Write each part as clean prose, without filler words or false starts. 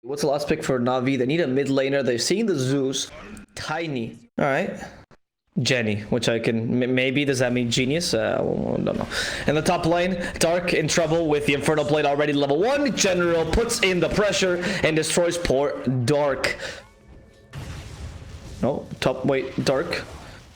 What's the last pick for Navi? They need a mid laner. They've seen the Zeus. Tiny. Alright. Jenny, which I can... Maybe, does that mean genius? I don't know. In the top lane, Dark in trouble with the Infernal Blade already level 1. General puts in the pressure and destroys poor Dark. No, top... Wait, Dark.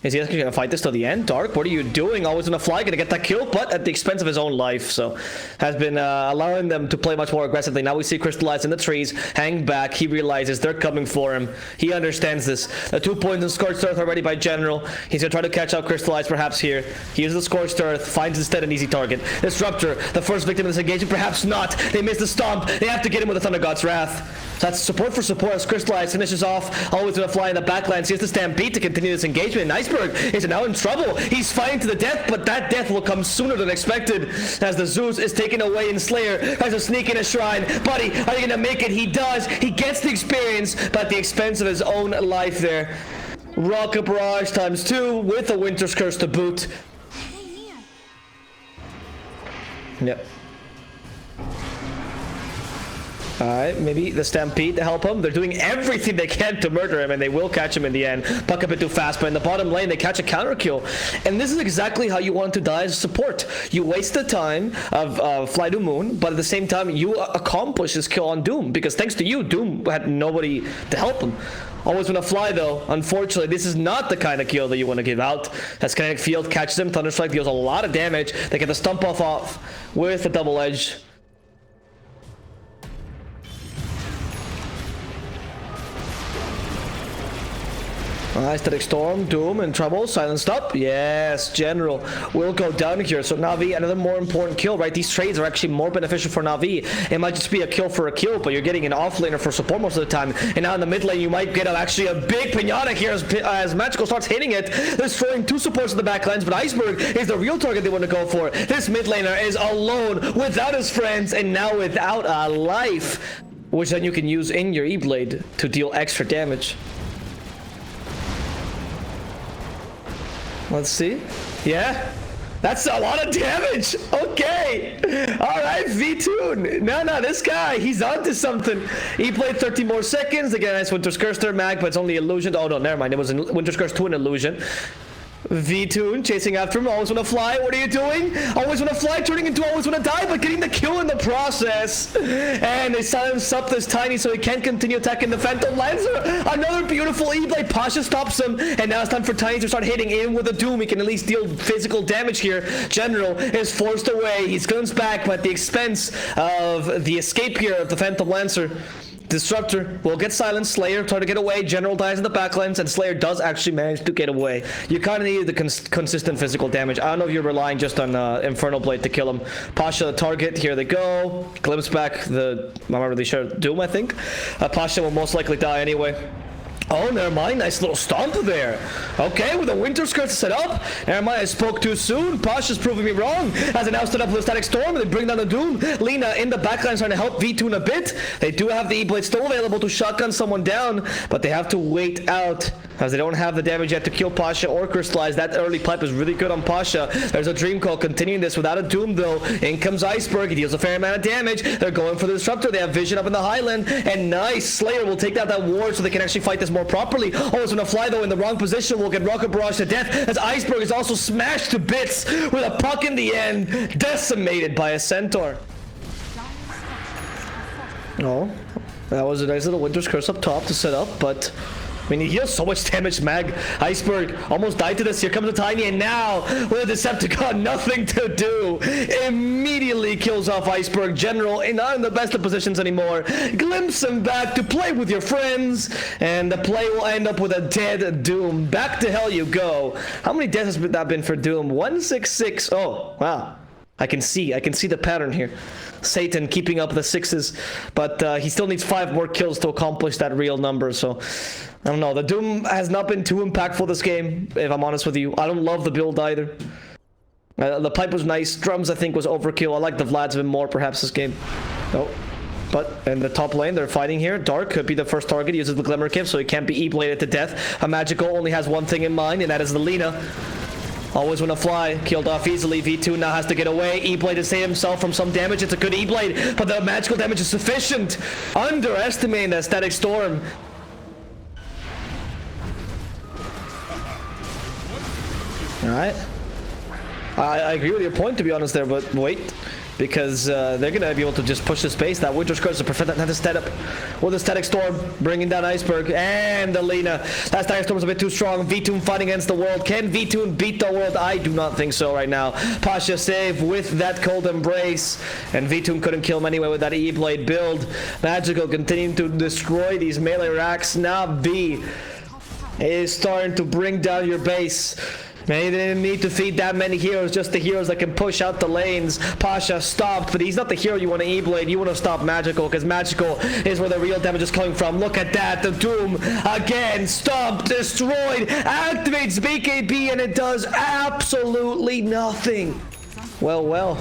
Is he actually gonna fight this till the end? Dark, what are you doing? Always gonna fly, gonna get that kill, but at the expense of his own life. So, has been allowing them to play much more aggressively. Now we see Crystallize in the trees, hang back. He realizes they're coming for him. He understands this. 2 points in Scorched Earth already by General. He's gonna try to catch up Crystallize perhaps here. He uses the Scorched Earth, finds instead an easy target. Disruptor, the first victim of this engagement, perhaps not. They miss the stomp. They have to get him with the Thunder God's Wrath. So that's support for support as Crystallize finishes off. Always gonna fly in the backline. Sees the Stampede to continue this engagement. And Iceberg is now in trouble. He's fighting to the death, but that death will come sooner than expected as the Zeus is taken away and Slayer tries to sneak in a shrine. Buddy, are you gonna make it? He does. He gets the experience, but at the expense of his own life there. Rocket Barrage ×2 with a Winter's Curse to boot. Yep. Alright, maybe the Stampede to help him. They're doing everything they can to murder him, and they will catch him in the end. Puck a bit too fast, but in the bottom lane, they catch a counter kill. And this is exactly how you want to die as a support. You waste the time of FlyToMoon, but at the same time, you accomplish this kill on Doom, because thanks to you, Doom had nobody to help him. Always want to fly though. Unfortunately, this is not the kind of kill that you want to give out. As Kinetic Field catches him, Thunderstrike deals a lot of damage. They get the stump off with the double edge. Aesthetic Storm, Doom in trouble, silenced up. Yes, General will go down here. So Navi, another more important kill, right? These trades are actually more beneficial for Navi. It might just be a kill for a kill, but you're getting an offlaner for support most of the time. And now in the mid lane, you might get actually a big pinata here as Magical starts hitting it, destroying 2 supports in the back lines. But Iceberg is the real target they want to go for. This mid laner is alone without his friends and now without a life, which then you can use in your E-Blade to deal extra damage. Let's see. Yeah, that's a lot of damage. Okay. All right, V-Tune. No, this guy, he's onto something. He played 13 more seconds. Again, nice Winter's Curse there, Mag, but it's only illusion. Oh, no, never mind. It was Winter's Curse 2 an illusion. V-Tune chasing after him. Always want to fly. What are you doing? Always want to fly, turning into always want to die, but getting the kill in the process. And they silence up this Tiny so he can't continue attacking the Phantom Lancer. Another beautiful E-Blade. Pasha stops him. And now it's time for Tiny to start hitting in with a Doom. He can at least deal physical damage here. General is forced away. He comes back, but at the expense of the escape here of the Phantom Lancer. Disruptor will get silenced. Slayer try to get away. General dies in the backlines, and Slayer does actually manage to get away. You kind of need the consistent physical damage. I don't know if you're relying just on Infernal Blade to kill him. Pasha the target. Here they go. Glimpse back the... I'm not really sure. Doom, I think. Pasha will most likely die anyway. Oh, never mind. Nice little stomp there. Okay, with a Winter's Curse set up. Never mind, I spoke too soon. Pasha's proving me wrong. As they now stood up with a Static Storm, and they bring down the Doom. Lina in the backline trying to help V-Tune a bit. They do have the E-Blade still available to shotgun someone down, but they have to wait out as they don't have the damage yet to kill Pasha or Crystallize. That early pipe is really good on Pasha. There's a Dream Call continuing this without a Doom though. In comes Iceberg. He deals a fair amount of damage. They're going for the Disruptor. They have Vision up in the Highland, and nice. Slayer will take down that ward so they can actually fight this more properly. Always gonna fly though in the wrong position. Will get Rocket Barrage to death as Iceberg is also smashed to bits with a puck in the end, decimated by a Centaur. Oh, that was a nice little Winter's Curse up top to set up, but I mean, he deals so much damage, Mag. Iceberg almost died to this. Here comes the Tiny, and now with a Decepticon, nothing to do. Immediately kills off Iceberg. General, not in the best of positions anymore. Glimpse him back to play with your friends, and the play will end up with a dead Doom. Back to hell you go. How many deaths has that been for Doom? 166. Oh, wow. I can see the pattern here. Satan keeping up the 6s, but he still needs 5 more kills to accomplish that real number, so I don't know. The Doom has not been too impactful this game, if I'm honest with you. I don't love the build either. The pipe was nice. Drums, I think, was overkill. I like the Vlad's bit more, perhaps, this game. Oh. But in the top lane, they're fighting here. Dark could be the first target. He uses the Glimmer Kip, so he can't be E-bladed to death. A Magical only has one thing in mind, and that is the Lina. Always wanna fly. Killed off easily. V2 now has to get away. E-Blade to save himself from some damage. It's a good E-Blade, but the magical damage is sufficient. Underestimating that static storm. Alright. I agree with your point, to be honest there, but wait. Because they're going to be able to just push the space. That Winter Scourge to prevent that setup with the Static Storm, bringing down Iceberg and Alina. That Static Storm is a bit too strong. V2 fighting against the world. Can V2 beat the world? I do not think so right now. Pasha save with that Cold Embrace. And V2 couldn't kill him anyway with that E-Blade build. Magical continuing to destroy these melee racks. NAVI is starting to bring down your base. Maybe they didn't need to feed that many heroes, just the heroes that can push out the lanes. Pasha stopped, but he's not the hero you want to E-Blade. You want to stop Magical, because Magical is where the real damage is coming from. Look at that. The Doom, again, stopped, destroyed, activates BKB, and it does absolutely nothing. Well.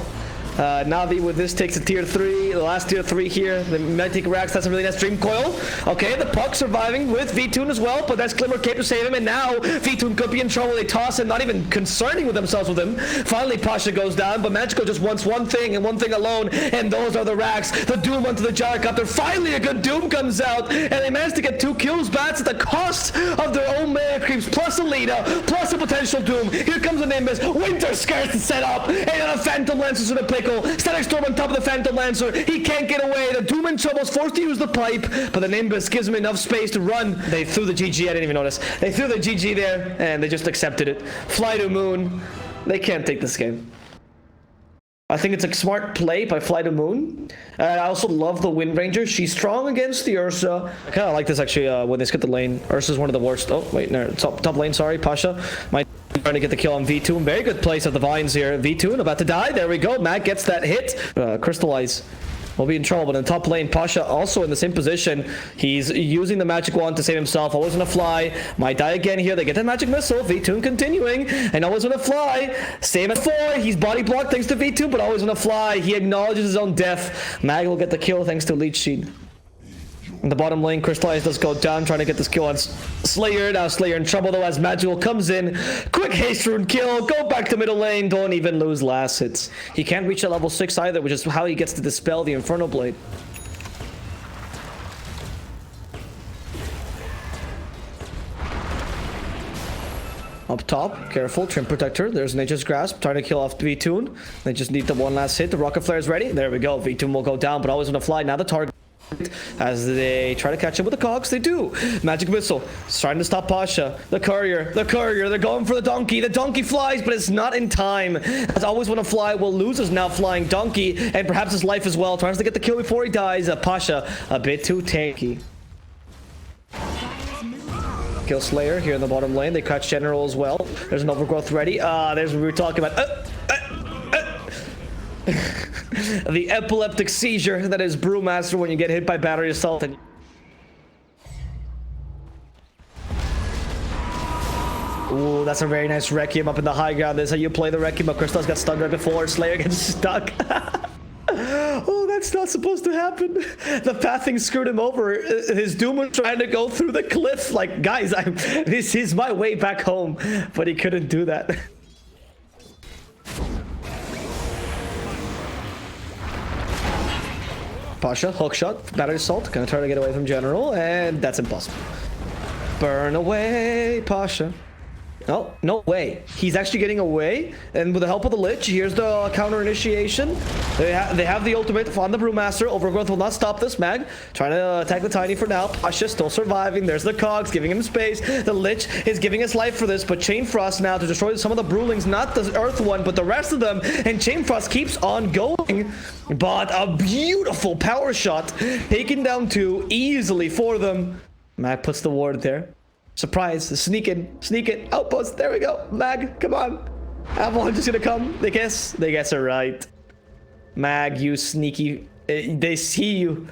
Navi with this takes a tier 3, the last tier 3 here. The Magic Racks, that's a really nice Dream Coil. Okay, the Puck surviving with V2 as well, but that's Glimmer Cape to save him, and now V2 could be in trouble. They toss him, not even concerning with themselves with him. Finally, Pasha goes down, but Magical just wants one thing and one thing alone, and those are the racks. The Doom onto the Gyrocopter. Finally, a good Doom comes out, and they managed to get 2 kills. Bats at the cost of their own mana creeps, plus Alina, plus a potential Doom. Here comes the Nimbus. Winter Scarce to set up, and then a Phantom Lancer to the pickle. Static Storm on top of the Phantom Lancer. He can't get away. The Doom in trouble is forced to use the pipe, but the Nimbus gives him enough space to run. They threw the GG. I didn't even notice. They threw the GG there, and they just accepted it. FlyToMoon. They can't take this game. I think it's a smart play by FlyToMoon. I also love the Wind Ranger. She's strong against the Ursa. I kind of like this actually when they skip the lane. Ursa's one of the worst. Oh, wait, no, top lane, sorry. Pasha might be trying to get the kill on V2. Very good place at the vines here. V2 about to die. There we go. Matt gets that hit. Crystallize. We'll be in trouble, but in the top lane, Pasha also in the same position. He's using the magic wand to save himself. Always gonna fly. Might die again here. They get that magic missile. V2 continuing, and always gonna fly. Same at 4. He's body blocked thanks to V2, but always gonna fly. He acknowledges his own death. Mag will get the kill thanks to Leech Seed. In the bottom lane, Crystallize does go down, trying to get this kill on Slayer. Now Slayer in trouble though as Magical comes in. Quick haste rune kill, go back to middle lane, don't even lose last hits. He can't reach a level 6 either, which is how he gets to dispel the Inferno Blade. Up top, careful, Trim Protector. There's Nature's Grasp, trying to kill off V2. They just need the one last hit. The Rocket Flare is ready. There we go. V2 will go down, but always gonna fly. Now the target. As they try to catch him with the cogs, they do. Magic Missile, trying to stop Pasha. The courier, they're going for the donkey. The donkey flies, but it's not in time. As always want to fly, will lose his now flying donkey, and perhaps his life as well. Tries to get the kill before he dies. Pasha, a bit too tanky. Kill Slayer here in the bottom lane. They catch General as well. There's an Overgrowth ready. There's what we were talking about. The epileptic seizure that is Brewmaster when you get hit by battery assault. And ooh, that's a very nice Requiem up in the high ground. This is how you play the Requiem, but Crystal's got stunned right before. Slayer gets stuck. Oh, that's not supposed to happen. The pathing screwed him over. His Doom was trying to go through the cliff. Like, guys, this is my way back home. But he couldn't do that. Pasha, hookshot, battery assault, gonna try to get away from General, and that's impossible. Burn away, Pasha. No, no way. He's actually getting away, and with the help of the Lich, here's the counter initiation. They have the ultimate on the Brewmaster. Overgrowth will not stop this. Mag trying to attack the Tiny for now. Pasha still surviving. There's the cogs giving him space. The Lich is giving us life for this, but Chain Frost now to destroy some of the Brewlings, not the Earth one, but the rest of them, and Chain Frost keeps on going. But a beautiful power shot, taken down 2 easily for them. Mag puts the ward there. Surprise, sneak in, outpost, there we go. Mag, come on. Avalanche is gonna come. They guess it right. Mag, you sneaky, they see you,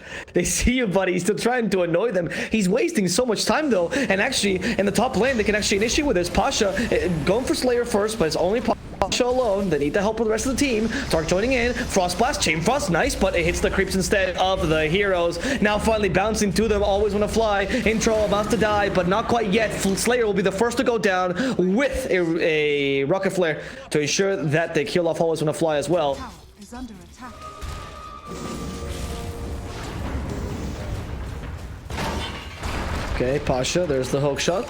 buddy. He's still trying to annoy them. He's wasting so much time though, and actually in the top lane they can actually initiate with this. Pasha going for Slayer first, but it's only Pasha Pasha alone. They need the help of the rest of the team. Dark joining in. Frost Blast, Chain Frost, nice, but it hits the creeps instead of the heroes. Now finally bouncing to them, always want to fly. Intro about to die, but not quite yet. Slayer will be the first to go down with a rocket flare to ensure that they kill off always want to fly as well. Is under attack. Okay, Pasha, there's the hook shot.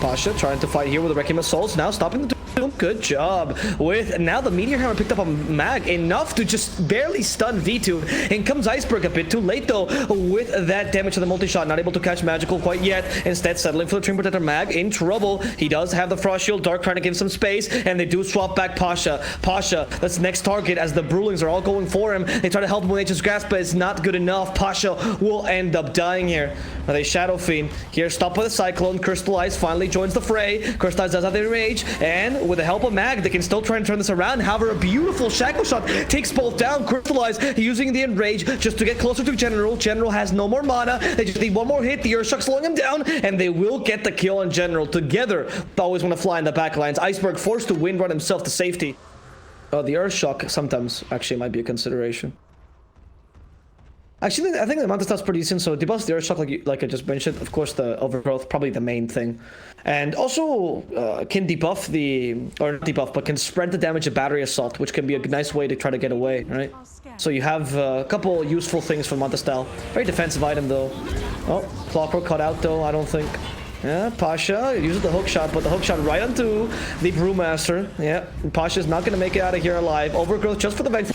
Pasha trying to fight here with the Wrecking Assaults. Now stopping the doom. Good job. With now the Meteor Hammer picked up on Mag enough to just barely stun V2. In comes Iceberg a bit too late though with that damage to the multi-shot. Not able to catch Magical quite yet. Instead settling for the Treant Protector. Mag in trouble. He does have the Frost Shield. Dark trying to give some space and they do swap back Pasha. Pasha, that's the next target as the Brewlings are all going for him. They try to help him with Nature's Grasp, but it's not good enough. Pasha will end up dying here. Now they Shadow Fiend. Here stop with a Cyclone. Crystallize finally joins the fray. Crystallize does have the rage, and with the help of Mag, they can still try and turn this around. However, a beautiful Shackle Shot takes both down. Crystallize using the Enrage just to get closer to General. General has no more mana. They just need one more hit. The Earthshock slowing him down, and they will get the kill on General. Together, they always want to fly in the back lines. Iceberg forced to wind run himself to safety. The Earthshock sometimes actually might be a consideration. Actually, I think the amount of stuff's pretty decent, so debuffs the Earthshock, like I just mentioned. Of course, the Overgrowth, probably the main thing. And also can debuff the, or not debuff, but can spread the damage of Battery Assault, which can be a nice way to try to get away, right? So you have a couple useful things from Montestel. Very defensive item, though. Oh, Clockwork cut out, though, I don't think. Yeah, Pasha uses the hook shot, but the hook shot right onto the Brewmaster. Yeah, Pasha's not going to make it out of here alive. Overgrowth just for the vent.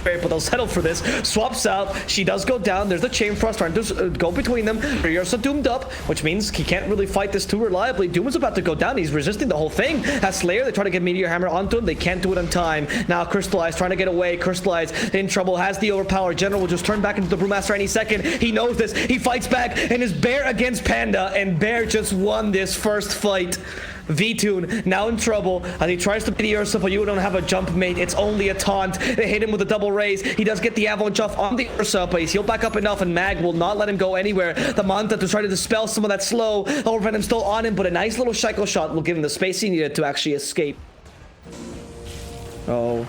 But they'll settle for this. Swaps out. She does go down. There's the Chain Frost trying to go between them. Ryursa doomed up, which means he can't really fight this too reliably. Doom is about to go down. He's resisting the whole thing. As Slayer, they try to get Meteor Hammer onto him. They can't do it on time. Now Crystallize trying to get away. Crystallize in trouble. Has the overpower. General will just turn back into the Brewmaster any second. He knows this. He fights back and is Bear against Panda. And Bear just won this first fight. V2 now in trouble as he tries to beat the Ursa, but you don't have a jump mate. It's only a taunt. They hit him with a double raise. He does get the avalanche off on the Ursa, but he's healed back up enough, and Mag will not let him go anywhere. The Manta to try to dispel some of that slow. The Overvenom still on him, but a nice little Shackle Shot will give him the space he needed to actually escape. Oh.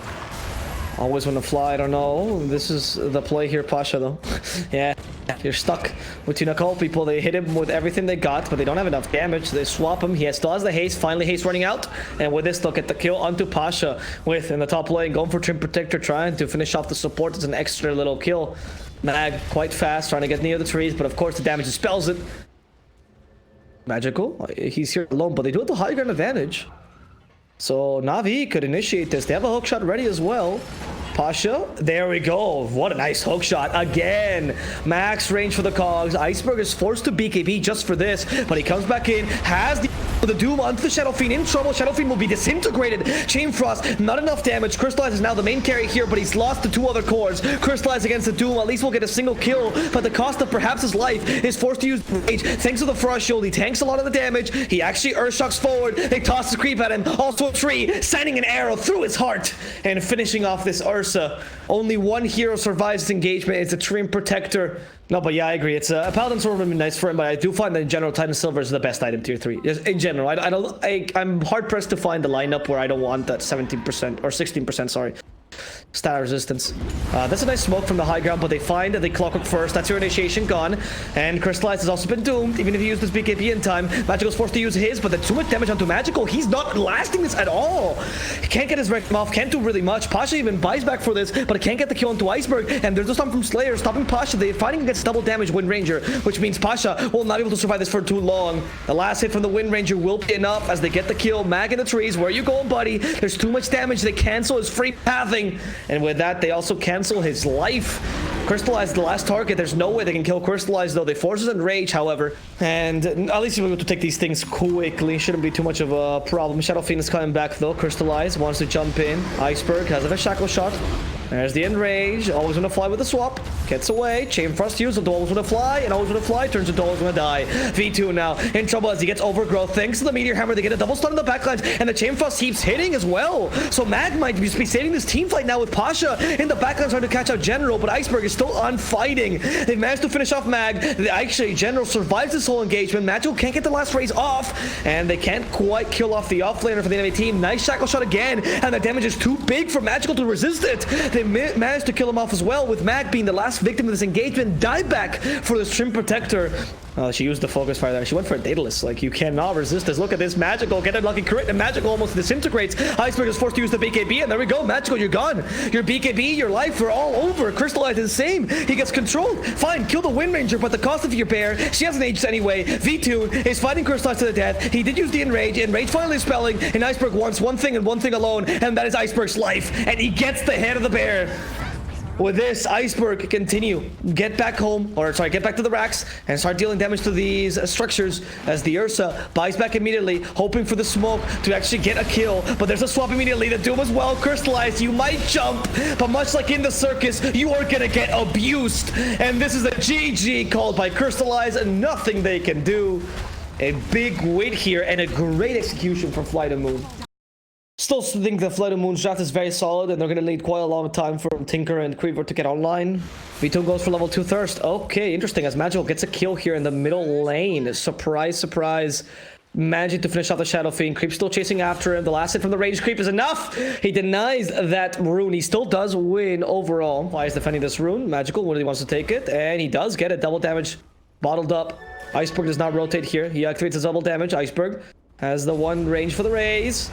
Always want to fly, I don't know. This is the play here, Pasha, though. Yeah, you're stuck with two Knuckle people. They hit him with everything they got, but they don't have enough damage. They swap him. He still has the haste. Finally, haste running out. And with this, they'll get the kill onto Pasha with in the top lane, going for Treant Protector, trying to finish off the support. It's an extra little kill. Mag quite fast, trying to get near the trees, but of course the damage dispels it. Magical. He's here alone, but they do have the high ground advantage. So NAVI could initiate this. They have a hook shot ready as well. Pasha, there we go. What a nice hook shot. Again, max range for the cogs. Iceberg is forced to BKB just for this, but he comes back in, has the Doom onto the Shadow Fiend. In trouble. Shadow Fiend will be disintegrated. Chain Frost, not enough damage. Crystallize is now the main carry here, but he's lost the two other cores. Crystallize against the Doom. At least we'll get a single kill, but the cost of perhaps his life is forced to use Rage. Thanks to the Frost Shield, he tanks a lot of the damage. He actually Earthshocks forward. They toss the creep at him. Also a tree, sending an arrow through his heart and finishing off this Ursa. Only one hero survives this engagement. It's a Treant Protector. No, but yeah, I agree. It's a Paladin Sword would be nice for him, but I do find that in general, Titan Silver is the best item tier 3. Just in general, I'm hard pressed to find the lineup where I don't want that 17% or 16%. Sorry. Stat resistance. That's a nice smoke from the high ground, but they find the Clockwork first. That's your initiation gone. And Crystallize has also been doomed, even if he used his BKB in time. Magical's forced to use his, but that's too much damage onto Magical. He's not lasting this at all. He can't get his Wrecking off, can't do really much. Pasha even buys back for this, but can't get the kill onto Iceberg. And there's a stun from Slayer stopping Pasha. They're fighting against double damage Wind Ranger, which means Pasha will not be able to survive this for too long. The last hit from the Wind Ranger will be enough as they get the kill. Mag in the trees. Where are you going, buddy? There's too much damage. They cancel his free pathing. And with that, they also cancel his life. Crystallize the last target. There's no way they can kill Crystallize, though. They force us Enrage, however. And at least we're able to take these things quickly. Shouldn't be too much of a problem. Shadow Fiend is coming back, though. Crystallize wants to jump in. Iceberg has a Shackle Shot. There's the Enrage. Always going to fly with the swap. Gets away. Chain Frost used. The always gonna fly, and always gonna fly. Turns into always gonna die. V2 now in trouble as he gets overgrowth. Thanks to the Meteor Hammer, they get a double stun in the backlines, and the Chain Frost keeps hitting as well. So Mag might be saving this team fight now with Pasha in the backlines trying to catch out General, but Iceberg is still on fighting. They've managed to finish off Mag. Actually, General survives this whole engagement. Magical can't get the last raise off, and they can't quite kill off the offlaner for the enemy team. Nice shackle shot again, and the damage is too big for Magical to resist it. They managed to kill him off as well, with Mag being the last victim of this engagement. Dieback for the Shrimp Protector. She used the focus fire there. She went for a Daedalus. Like, you cannot resist this. Look at this. Magical get a lucky crit, and Magical almost disintegrates. Iceberg is forced to use the BKB, and there we go. Magical, you're gone. Your BKB, your life are all over. Crystallize is the same. He gets controlled. Fine, kill the Wind Ranger, but the cost of your bear, she hasn't aged anyway. V2 is fighting Crystallize to the death. He did use the Enrage. Enrage finally spelling, and Iceberg wants one thing and one thing alone, and that is Iceberg's life. And he gets the head of the bear. With this, Iceberg continue. Get back home, or sorry, get back to the racks and start dealing damage to these structures as the Ursa buys back immediately, hoping for the smoke to actually get a kill. But there's a swap immediately. The Doom as well. Crystallized, you might jump, but much like in the circus, you are gonna get abused. And this is a GG called by Crystallize, and nothing they can do. A big win here and a great execution from FlyToMoon. Still think the FlyToMoon's draft is very solid, and they're going to need quite a long time for Tinker and Creeper to get online. V2 goes for level 2 Thirst. Okay, interesting, as Magical gets a kill here in the middle lane. Surprise, surprise. Managing to finish off the Shadow Fiend. Creep still chasing after him. The last hit from the Rage Creep is enough. He denies that rune. He still does win overall. Why is defending this rune? Magical really wants to take it, and he does get it. Double damage bottled up. Iceberg does not rotate here. He activates his double damage. Iceberg has the one range for the raise.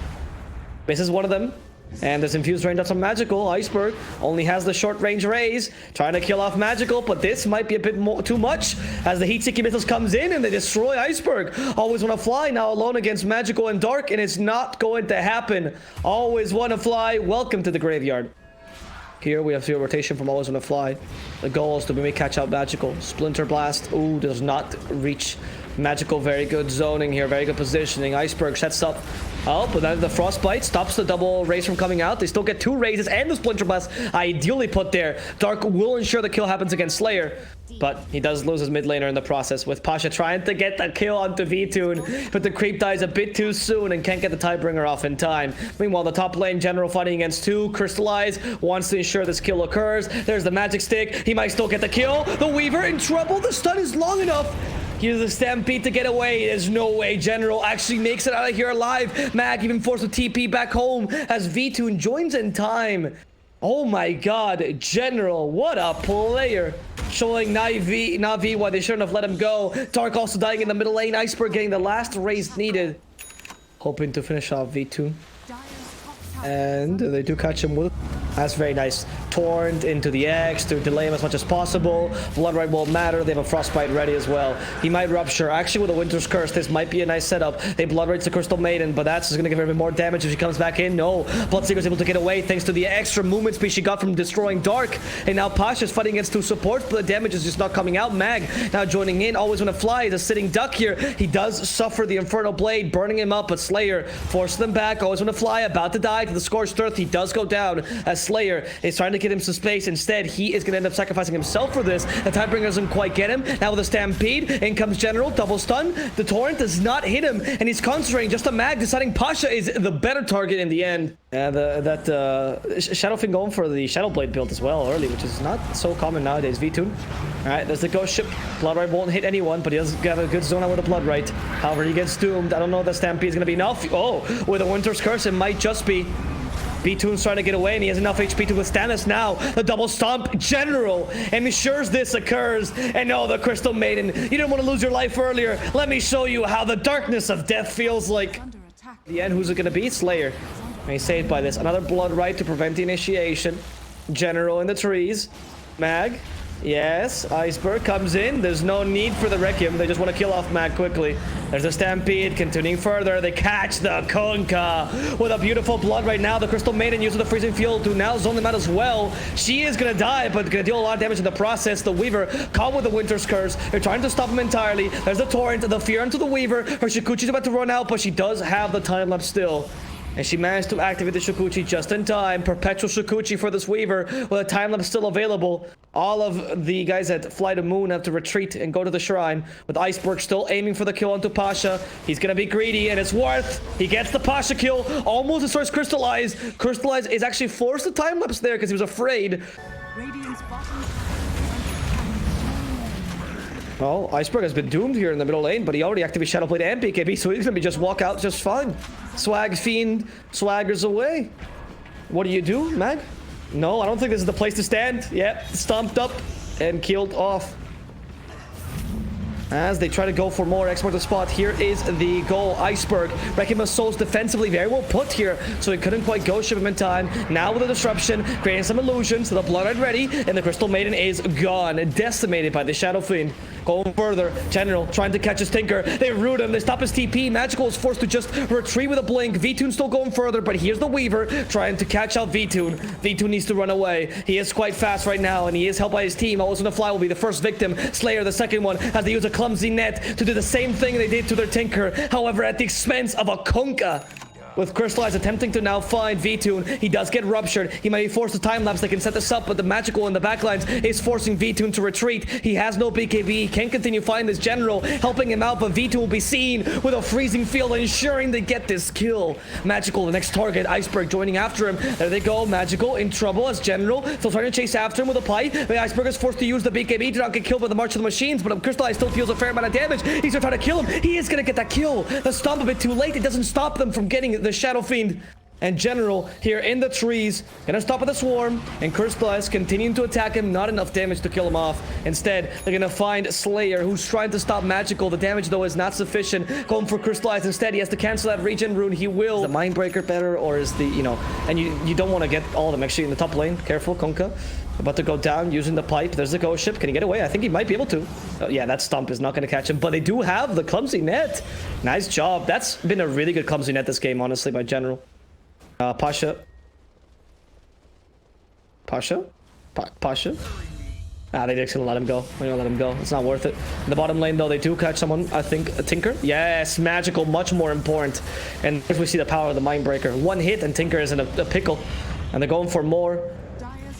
Misses one of them, and there's infused range on Magical. Iceberg only has the short range raise, trying to kill off Magical, but this might be a bit more too much as the heat seeking missiles comes in and they destroy Iceberg. Always want to fly now alone against Magical and Dark, and it's not going to happen. Always want to fly. Welcome to the graveyard. Here we have the rotation from Always Want to Fly. The goal is to maybe catch out Magical. Splinter Blast. Ooh, does not reach Magical. Very good zoning here. Very good positioning. Iceberg sets up. Oh, but then the Frostbite stops the double raise from coming out. They still get 2 raises and the Splinter Blast ideally put there. Dark will ensure the kill happens against Slayer, but he does lose his mid laner in the process, with Pasha trying to get the kill onto V2, but the creep dies a bit too soon and can't get the Tidebringer off in time. Meanwhile, the top lane General fighting against 2. Crystallize wants to ensure this kill occurs. There's the magic stick. He might still get the kill. The Weaver in trouble. The stun is long enough. Uses the Stampede to get away. There's no way General actually makes it out of here alive. Mag even forced a TP back home as V2 joins in time. Oh my god, General, what a player. Showing NAVI why they shouldn't have let him go. Dark also dying in the middle lane. Iceberg getting the last raise needed. Hoping to finish off V2. And they do catch him with... That's very nice. Torrent into the X to delay him as much as possible. Bloodright won't matter. They have a Frostbite ready as well. He might Rupture. Actually, with a Winter's Curse, this might be a nice setup. They Bloodrights the Crystal Maiden, but that's going to give her a bit more damage if she comes back in. No. Bloodseeker's able to get away thanks to the extra movement speed she got from destroying Dark. And now Pasha's fighting against 2 supports, but the damage is just not coming out. Mag now joining in. Always Want to Fly. He's a sitting duck here. He does suffer the Infernal Blade, burning him up, but Slayer forces them back. Always Want to Fly, about to die to the Scorched Earth. He does go down as Slayer is trying to get him some space. Instead, he is going to end up sacrificing himself for this. The Tidebringer doesn't quite get him. Now with a Stampede, in comes General, double stun. The Torrent does not hit him, and he's concentrating just a Mag, deciding Pasha is the better target in the end. And Shadowfin going for the Shadow Blade build as well early, which is not so common nowadays. V2. Alright, there's the Ghost Ship. Bloodright won't hit anyone, but he does get a good zone out with a Bloodright. However, he gets doomed. I don't know if the Stampede is going to be enough. Oh, with a Winter's Curse, it might just be. V2's trying to get away, and he has enough HP to withstand us now. The double stomp General ensures this occurs. And no, the Crystal Maiden. You didn't want to lose your life earlier. Let me show you how the darkness of death feels like. The end, who's it going to be? Slayer. And he's saved by this. Another Bloodright to prevent the initiation. General in the trees. Mag. Yes, Iceberg comes in. There's no need for the Requiem. They just want to kill off Mag quickly. There's a Stampede. Continuing further, they catch the Kunkka with a beautiful blood right now. The Crystal Maiden uses the Freezing Fuel to now zone them out as well. She is going to die, but going to deal a lot of damage in the process. The Weaver caught with the Winter's Curse. They're trying to stop him entirely. There's the Torrent, the Fear into the Weaver. Her Shikuchi's about to run out, but she does have the time lapse still. And she managed to activate the Shikuchi just in time. Perpetual Shikuchi for this Weaver with a time lapse still available. All of the guys at FlyToMoon have to retreat and go to the shrine, with Iceberg still aiming for the kill onto Pasha. He's gonna be greedy, and it's worth. He gets the Pasha kill, almost destroys Crystallize. Crystallize is actually forced to time-lapse there because he was afraid. Well, Iceberg has been doomed here in the middle lane, but he already activated Shadowblade and BKB, so he's gonna be just walk out just fine. Swag Fiend swaggers away. What do you do, Mag? No, I don't think this is the place to stand. Yep, stomped up and killed off. As they try to go for more export the spot, here is the goal. Iceberg, Wrecking Souls defensively very well put here, so he couldn't quite go ship him in time. Now with the disruption, creating some illusions, the Blood Red ready, and the Crystal Maiden is gone, decimated by the Shadow Fiend. Going further, General trying to catch his Tinker. They root him, they stop his TP. Magical is forced to just retreat with a blink. V-Tune still going further, but here's the Weaver trying to catch out V-Tune. V-Tune needs to run away. He is quite fast right now, and he is helped by his team. Always Gonna Fly will be the first victim. Slayer, the second one, has to use a clumsy net to do the same thing they did to their Tinker, however at the expense of a Kunkka. With Crystallize attempting to now find V-Tune, he does get ruptured. He might be forced to time-lapse. They can set this up, but the Magical in the backlines is forcing V-Tune to retreat. He has no BKB. He can't continue finding this General, helping him out, but V-Tune will be seen with a freezing field, ensuring they get this kill. Magical, the next target. Iceberg joining after him. There they go. Magical in trouble as General still trying to chase after him with a pipe. The Iceberg is forced to use the BKB to not get killed by the March of the Machines, but Crystallize still deals a fair amount of damage. He's gonna try to kill him. He is gonna get that kill. The stomp a bit too late. It doesn't stop them from getting the Shadow Fiend. And General here in the trees, gonna stop at the swarm, and Crystallize continuing to attack him. Not enough damage to kill him off. Instead, they're gonna find Slayer, who's trying to stop Magical. The damage though is not sufficient. Going for Crystallize instead. He has to cancel that regen rune. He will. Is the Mindbreaker better, or is the, you know, and you don't want to get all of them actually in the top lane. Careful, Kunkka. About to go down using the pipe. There's the ghost ship. Can he get away? I think he might be able to. Oh, yeah, that stump is not going to catch him, but they do have the clumsy net. Nice job. That's been a really good clumsy net this game, honestly, by General. Pasha. Pasha? Pasha? Ah, they're just gonna let him go. We're gonna let him go. It's not worth it. In the bottom lane, though, they do catch someone, I think, a Tinker. Yes, Magical, much more important. And if we see the power of the Mindbreaker. One hit and Tinker is in a pickle. And they're going for more.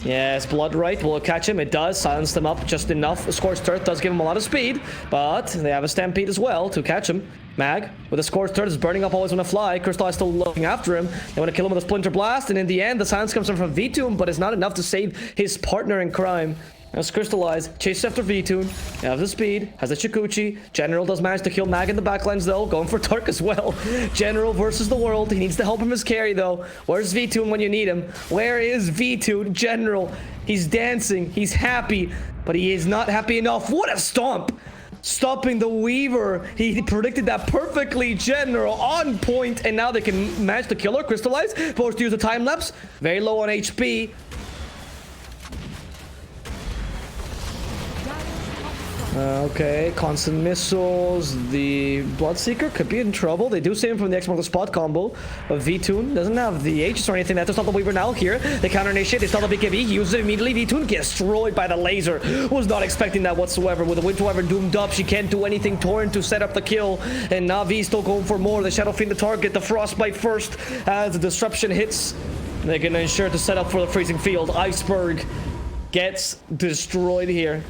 Yes, Blood Right will catch him. It does silence them up just enough. Scorched Earth does give him a lot of speed, but they have a Stampede as well to catch him. Mag, with a Scorched Earth, is burning up, always want to fly. Crystal is still looking after him. They want to kill him with a Splinter Blast, and in the end, the silence comes from V-Tune, but it's not enough to save his partner in crime. As Crystallize chases after V-Tune, has the speed, has the Chikuchi. General does manage to kill Mag in the backlines though, going for Dark as well. General versus the world. He needs to help him as carry though. Where's V-Tune when you need him? Where is V-Tune? General. He's dancing. He's happy, but he is not happy enough. What a stomp! Stopping the Weaver. He predicted that perfectly. General on point, and now they can manage to kill her. Crystallize, forced to use a time lapse. Very low on HP. Okay, constant missiles. The Bloodseeker could be in trouble. They do save him from the X-Mark the Spot combo. But V-Tune doesn't have the Aegis or anything. They have to stop the Weaver now here. They counter-initiate. They stop the BKB. He uses it immediately. V-Tune gets destroyed by the laser. Was not expecting that whatsoever. With the Winter Wyvern doomed up, she can't do anything. Torrent to set up the kill. And Navi still going for more. The Shadow Fiend the target. The Frostbite first. As the disruption hits, they're going to ensure to set up for the freezing field. Iceberg gets destroyed here.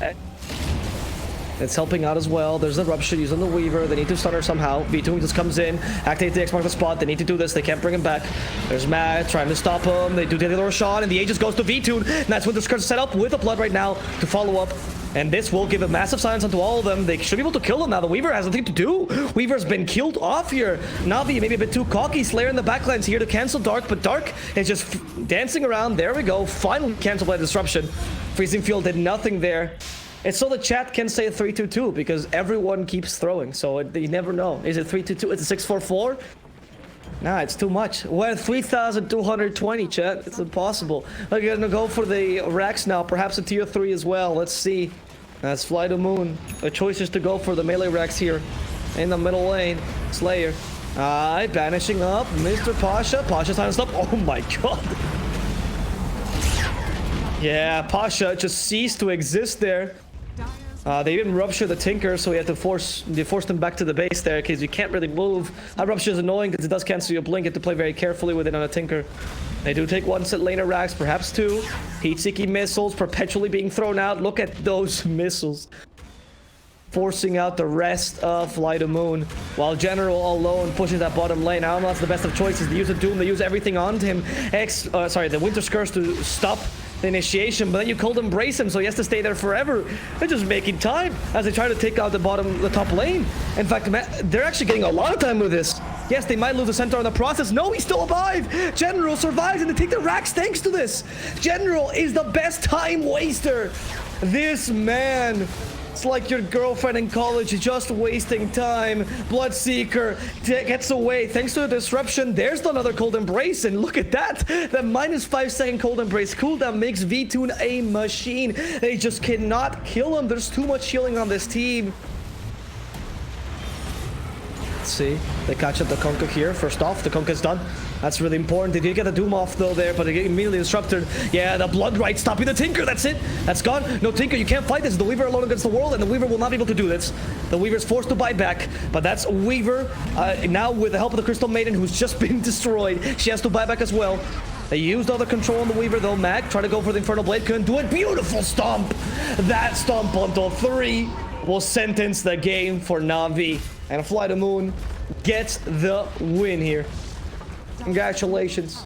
It's helping out as well. There's the rupture using the Weaver. They need to stun her somehow. V-Tune just comes in, activate the X-Mark the Spot. They need to do this. They can't bring him back. There's Matt trying to stop him. They do the Roshan, and the Aegis goes to V-Tune. And that's what the Skirts set up with the Blood right now to follow up. And this will give a massive silence onto all of them. They should be able to kill them now. The Weaver has nothing to do. Weaver's been killed off here. Navi maybe a bit too cocky. Slayer in the backlines here to cancel Dark, but Dark is just dancing around. There we go. Finally canceled by disruption. Freezing Field did nothing there. It's so the chat can say 3-2-2 because everyone keeps throwing, so you never know. Is it 3-2-2? Is it 6-4-4? Nah, it's too much. We're at 3,220, chat. It's impossible. We're gonna go for the racks now, perhaps a tier 3 as well. Let's see. That's FlyToMoon. The choice is to go for the melee racks here in the middle lane. Slayer. Alright, banishing up. Mr. Pasha. Pasha's trying to stop. Oh my god. Yeah, Pasha just ceased to exist there. They even rupture the Tinker, so we have to force them back to the base there, because you can't really move. That rupture is annoying because it does cancel your blink. You have to play very carefully with it on a Tinker. They do take one set laner racks, perhaps two. Heat-seeking missiles perpetually being thrown out. Look at those missiles. Forcing out the rest of FlyToMoon, while General alone pushes that bottom lane. I don't know if that's the best of choices. They use the Doom, they use everything onto him. The Winter Scourge to stop the initiation, but then you cold embrace him, so he has to stay there forever. They're just making time as they try to take out the top lane. In fact, they're actually getting a lot of time with this. Yes, they might lose the center in the process. No, he's still alive. General survives, and they take the racks thanks to this. General is the best time waster. This man, it's like your girlfriend in college, just wasting time. Bloodseeker gets away thanks to the disruption. There's another cold embrace, and look at that. The -5 second cold embrace cooldown makes VToon a machine. They just cannot kill him. There's too much healing on this team. Let's see. They catch up the Conker here. First off, the Conker's done. That's really important. They did get the Doom off though there, but they get immediately disrupted. Yeah, the Blood Rite stopping the Tinker. That's it. That's gone. No Tinker, you can't fight this. The Weaver alone against the world, and the Weaver will not be able to do this. The Weaver's forced to buy back, but that's Weaver. Now with the help of the Crystal Maiden, who's just been destroyed, she has to buy back as well. They used all the control on the Weaver though. Mag tried to go for the Infernal Blade, couldn't do it. Beautiful stomp. That stomp onto 3 will sentence the game for NAVI, and FlyToMoon gets the win here. Congratulations.